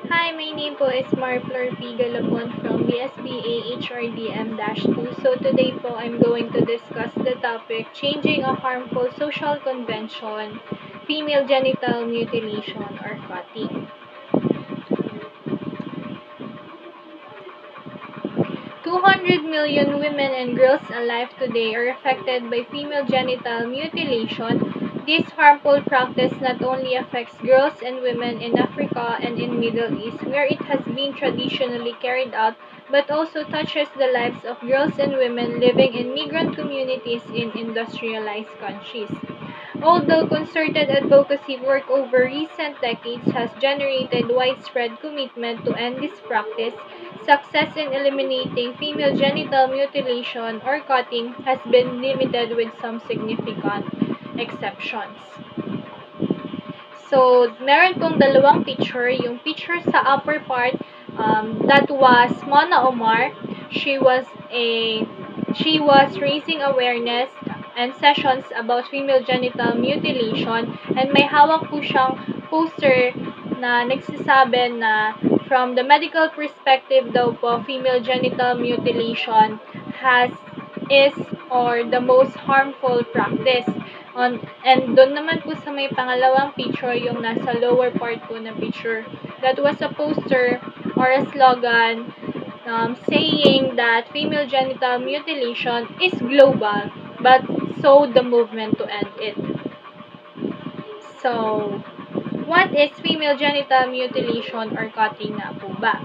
Hi, my name po is Marflor P. Galapon from BSBA HRDM-2. So today po, I'm going to discuss the topic, Changing a Harmful Social Convention, Female Genital Mutilation or Cutting. 200 million women and girls alive today are affected by female genital mutilation. This harmful practice not only affects girls and women in Africa and in Middle East, where it has been traditionally carried out, but also touches the lives of girls and women living in migrant communities in industrialized countries. Although concerted advocacy work over recent decades has generated widespread commitment to end this practice, success in eliminating female genital mutilation or cutting has been limited with some significant exceptions. So, meron pong dalawang picture. Yung picture sa upper part, that was Mona Omar. She was raising awareness and sessions about female genital mutilation, and may hawak po siyang poster na nagsasabi na from the medical perspective daw po, female genital mutilation is or the most harmful practice. And doon naman po sa may pangalawang picture, yung nasa lower part po na picture, that was a poster or a slogan saying that female genital mutilation is global, but so the movement to end it. So, what is female genital mutilation or cutting nga po ba?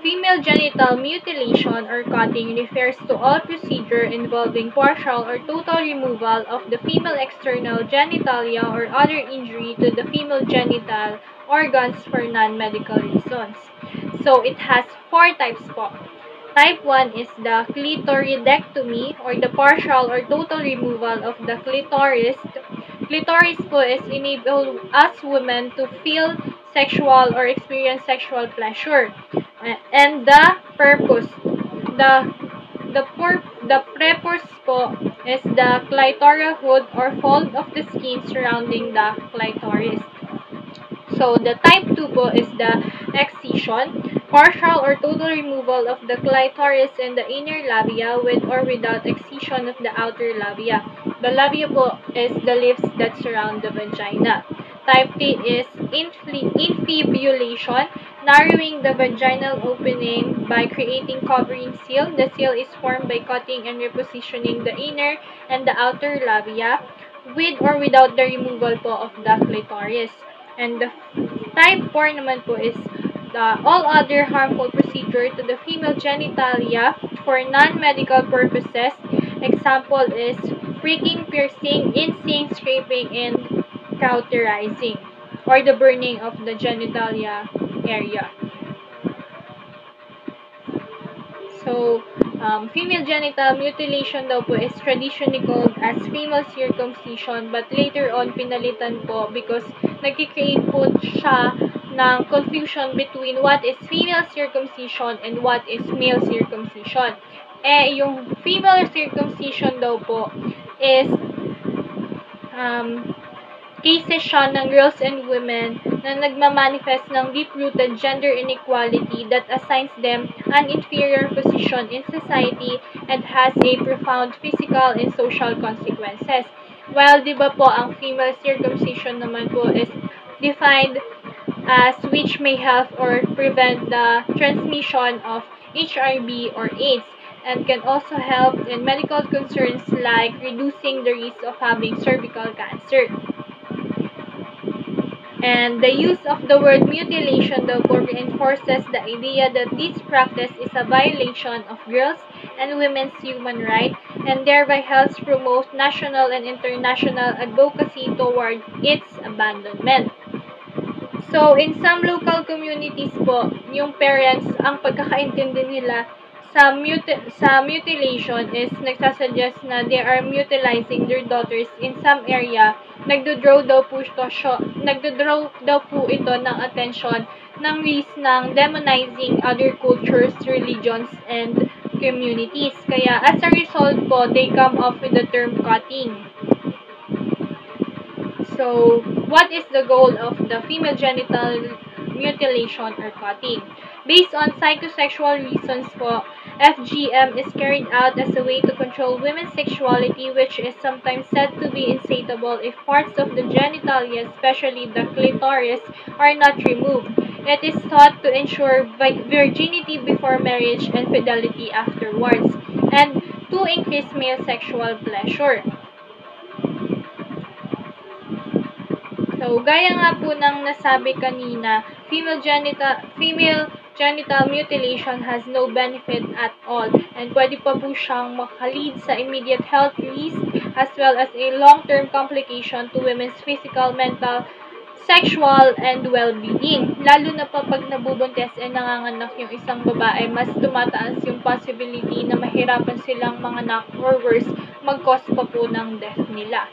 Female genital mutilation or cutting refers to all procedure involving partial or total removal of the female external genitalia or other injury to the female genital organs for non-medical reasons. So, it has four types po. Type 1 is the clitoridectomy or the partial or total removal of the clitoris. Clitoris po is enable us women to feel sexual or experience sexual pleasure. And the purpose, the prepuce po is the clitoral hood or fold of the skin surrounding the clitoris. So, the type 2 po is the excision, partial or total removal of the clitoris and the inner labia with or without excision of the outer labia. The labia po is the lips that surround the vagina. Type 3 is infibulation, narrowing the vaginal opening by creating covering seal. The seal is formed by cutting and repositioning the inner and the outer labia with or without the removal po of the clitoris. And the type 4 naman po is all other harmful procedure to the female genitalia for non-medical purposes. Example is pricking, piercing, insane, scraping, and cauterizing, or the burning of the genitalia area. So, female genital mutilation daw po is traditionally called as female circumcision, but later on pinalitan po because nagkikreate po siya ng confusion between what is female circumcision and what is male circumcision. Yung female circumcision daw po is cases siya ng girls and women na nagmamanifest ng deep-rooted gender inequality that assigns them an inferior position in society and has a profound physical and social consequences. While di ba po ang female circumcision naman po is defined as which may help or prevent the transmission of HIV or AIDS, and can also help in medical concerns like reducing the risk of having cervical cancer. And the use of the word mutilation therefore reinforces the idea that this practice is a violation of girls' and women's human rights and thereby helps promote national and international advocacy toward its abandonment. So, in some local communities po, yung parents, ang pagkakaintindi nila sa mutilation is nagsasuggest na they are mutilizing their daughters in some area. Nagdo-draw daw po ito ng attention ng risk ng demonizing other cultures, religions, and communities. Kaya, as a result po, they come up with the term cutting. So, what is the goal of the female genital mutilation or cutting. Based on psychosexual reasons po, FGM is carried out as a way to control women's sexuality, which is sometimes said to be insatiable if parts of the genitalia, especially the clitoris, are not removed. It is thought to ensure virginity before marriage and fidelity afterwards, and to increase male sexual pleasure. So, gaya nga po ng nasabi kanina, female genital mutilation has no benefit at all, and pwede pa po siyang makalid sa immediate health risk as well as a long-term complication to women's physical, mental, sexual, and well-being. Lalo na pa pag nabubuntis at nanganganak yung isang babae, mas tumataas yung possibility na mahirapan silang manganak or worse, mag-cause pa po ng death nila.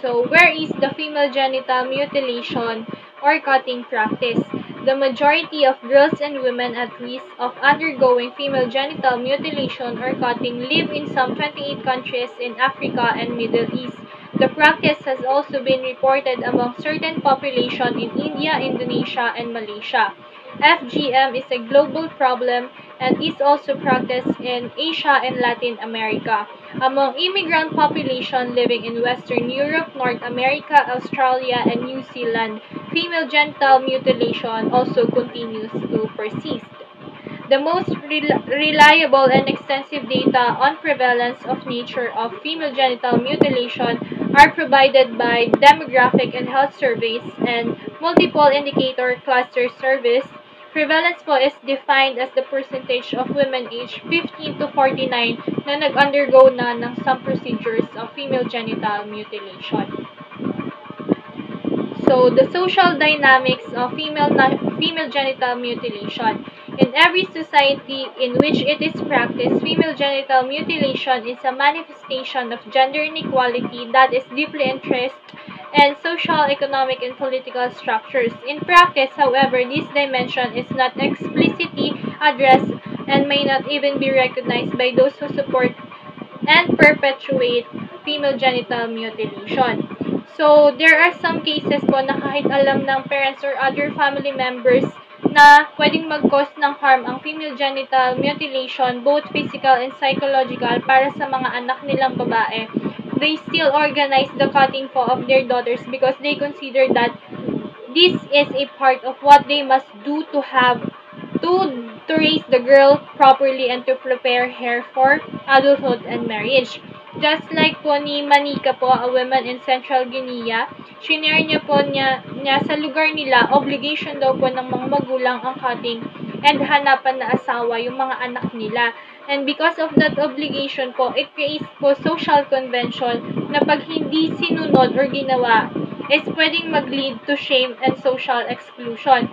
So, where is the female genital mutilation or cutting practice? The majority of girls and women at risk of undergoing female genital mutilation or cutting live in some 28 countries in Africa and Middle East. The practice has also been reported among certain population in India, Indonesia, and Malaysia. FGM is a global problem and is also practiced in Asia and Latin America. Among immigrant population living in Western Europe, North America, Australia, and New Zealand, female genital mutilation also continues to persist. The most reliable and extensive data on prevalence of nature of female genital mutilation are provided by demographic and health surveys and multiple indicator cluster surveys. Prevalence po is defined as the percentage of women aged 15 to 49 na nag-undergo na ng some procedures of female genital mutilation. So, the social dynamics of female genital mutilation. In every society in which it is practiced, female genital mutilation is a manifestation of gender inequality that is deeply entrenched and social, economic, and political structures. In practice, however, this dimension is not explicitly addressed and may not even be recognized by those who support and perpetuate female genital mutilation. So, there are some cases po na kahit alam ng parents or other family members na pwedeng mag-cause ng harm ang female genital mutilation, both physical and psychological, para sa mga anak nilang babae, they still organize the cutting po of their daughters because they consider that this is a part of what they must do to raise the girl properly and to prepare her for adulthood and marriage. Just like po ni Manika po, a woman in Central Guinea, shinare niya po niya sa lugar nila, obligation daw po ng mga magulang ang cutting and hanapan na asawa yung mga anak nila. And because of that obligation po, it creates po social convention na pag hindi sinunod or ginawa, is pwedeng mag-lead to shame and social exclusion.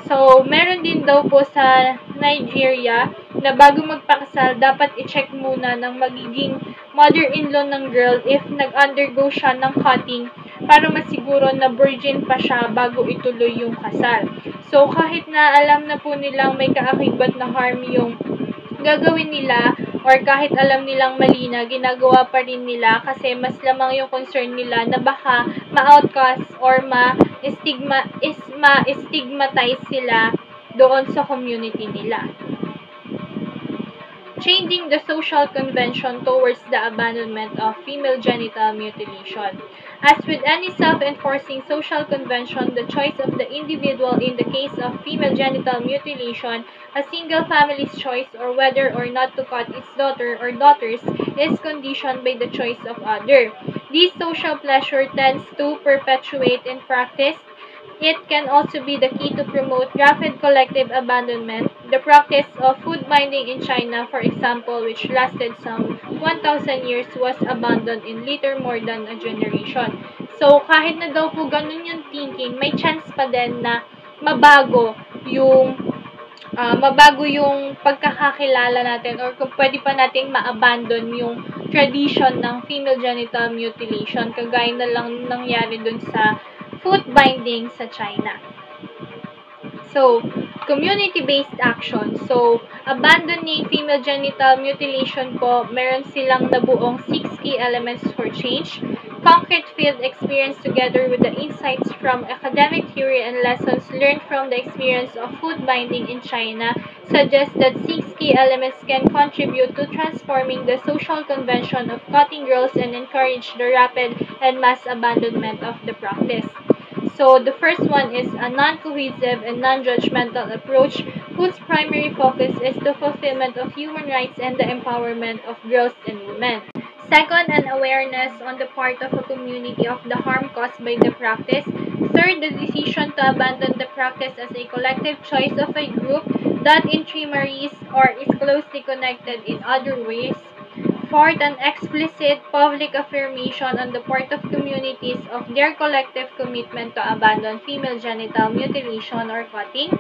So, meron din daw po sa Nigeria na bago magpakasal, dapat i-check muna ng magiging mother-in-law ng girl if nag-undergo siya ng cutting para masiguro na virgin pa siya bago ituloy yung kasal. So, kahit na alam na po nilang may kaakibat na harm yung gagawin nila or kahit alam nilang mali na, ginagawa pa rin nila kasi mas lamang yung concern nila na baka ma-outcast or ma-stigmatize sila doon sa community nila. Changing the social convention towards the abandonment of female genital mutilation. As with any self-enforcing social convention, the choice of the individual in the case of female genital mutilation, a single family's choice or whether or not to cut its daughter or daughters, is conditioned by the choice of other. This social pleasure tends to perpetuate in practice. It can also be the key to promote rapid collective abandonment. The practice of food binding in China, for example, which lasted some 1,000 years, was abandoned in little more than a generation. So, kahit na daw po ganun yung thinking, may chance pa din na mabago yung pagkakakilala natin or kung pwede pa nating ma-abandon yung tradition ng female genital mutilation, kagaya na lang nangyari dun sa foot binding sa China. So, community-based action. So, abandoning female genital mutilation po, meron silang nabuong 6 key elements for change. Concrete field experience together with the insights from academic theory and lessons learned from the experience of food binding in China suggest that 6 key elements can contribute to transforming the social convention of cutting girls and encourage the rapid and mass abandonment of the practice. So the first one is a non-cohesive and non-judgmental approach whose primary focus is the fulfillment of human rights and the empowerment of girls and women. Second, an awareness on the part of a community of the harm caused by the practice. Third, the decision to abandon the practice as a collective choice of a group that intermarries or is closely connected in other ways. Fourth, an explicit public affirmation on the part of communities of their collective commitment to abandon female genital mutilation or cutting.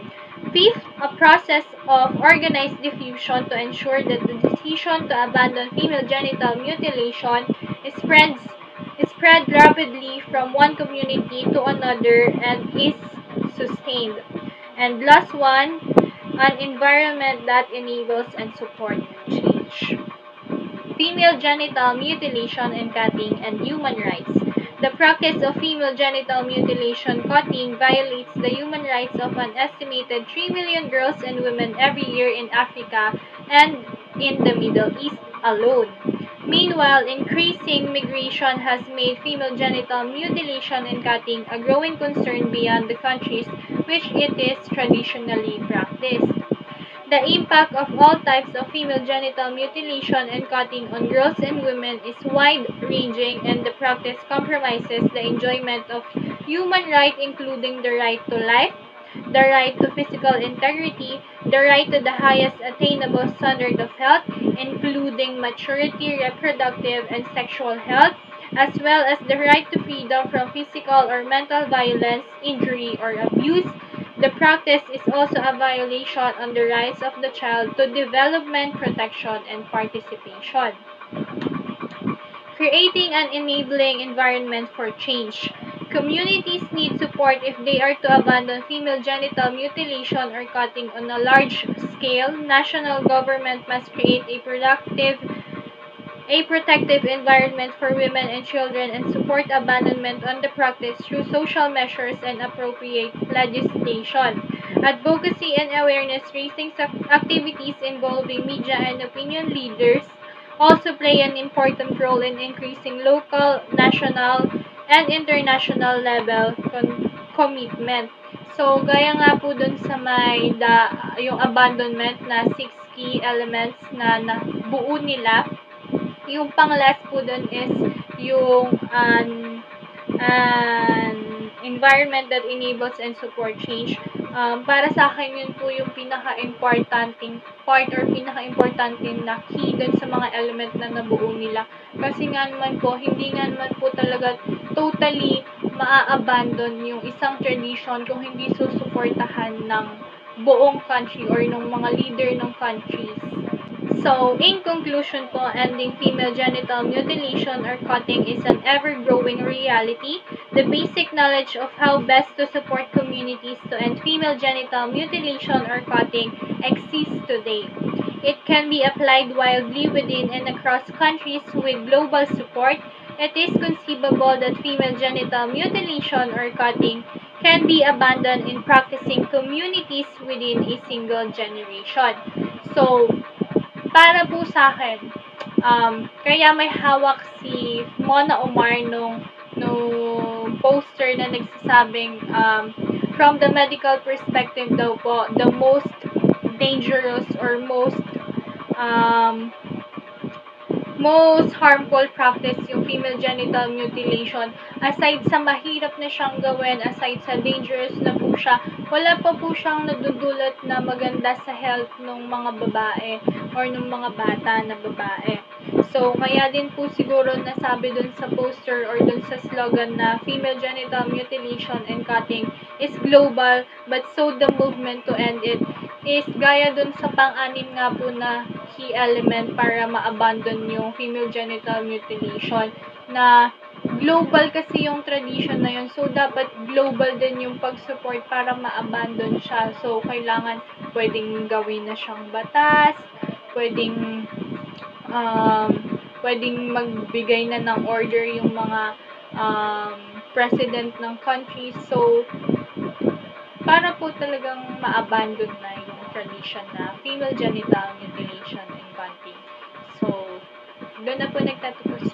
Fifth, a process of organized diffusion to ensure that the decision to abandon female genital mutilation is spread rapidly from one community to another and is sustained. And last one, an environment that enables and supports change. Female genital mutilation and cutting and human rights. The practice of female genital mutilation cutting violates the human rights of an estimated 3 million girls and women every year in Africa and in the Middle East alone. Meanwhile, increasing migration has made female genital mutilation and cutting a growing concern beyond the countries which it is traditionally practiced. The impact of all types of female genital mutilation and cutting on girls and women is wide-ranging, and the practice compromises the enjoyment of human rights including the right to life, the right to physical integrity, the right to the highest attainable standard of health, including maturity, reproductive, and sexual health, as well as the right to freedom from physical or mental violence, injury, or abuse. The practice is also a violation on the rights of the child to development, protection, and participation. Creating an enabling environment for change. Communities need support if they are to abandon female genital mutilation or cutting on a large scale. National government must create a protective environment for women and children and support abandonment on the practice through social measures and appropriate legislation. Advocacy and awareness raising activities involving media and opinion leaders also play an important role in increasing local, national, and international level commitment. So, gaya nga po dun sa yung abandonment na 6 key elements na buo nila, yung pang-last po dun is yung an environment that enables and support change. Para sa akin, yun po yung pinaka-importanting part or pinaka-importanting na key dun sa mga element na nabuo nila. Kasi nga naman po, hindi nga naman po talaga totally maa-abandon yung isang tradition kung hindi susuportahan ng buong country or ng mga leader ng countries. So, in conclusion po, ending female genital mutilation or cutting is an ever-growing reality. The basic knowledge of how best to support communities to end female genital mutilation or cutting exists today. It can be applied widely within and across countries with global support. It is conceivable that female genital mutilation or cutting can be abandoned in practicing communities within a single generation. So, para po sa akin, kaya may hawak si Mona Omar nung poster na nagsasabing from the medical perspective daw po, the most dangerous or most harmful practice yung female genital mutilation. Aside sa mahirap na siyang gawin, aside sa dangerous na po siya, wala pa po siyang nadudulot na maganda sa health ng mga babae or ng mga bata na babae. So, kaya din po siguro nasabi dun sa poster or dun sa slogan na female genital mutilation and cutting is global, but so the movement to end it is gaya dun sa pang-anim nga po na key element para ma-abandon yung female genital mutilation, na global kasi yung tradition na yun. So, dapat global din yung pag-support para ma-abandon siya. So, kailangan pwedeng gawin na siyang batas, pwedeng magbigay na ng order yung mga president ng country. So, para po talagang ma-abandon na yung tradition na female genital mutilation and cutting. So, doon na po nagtatapos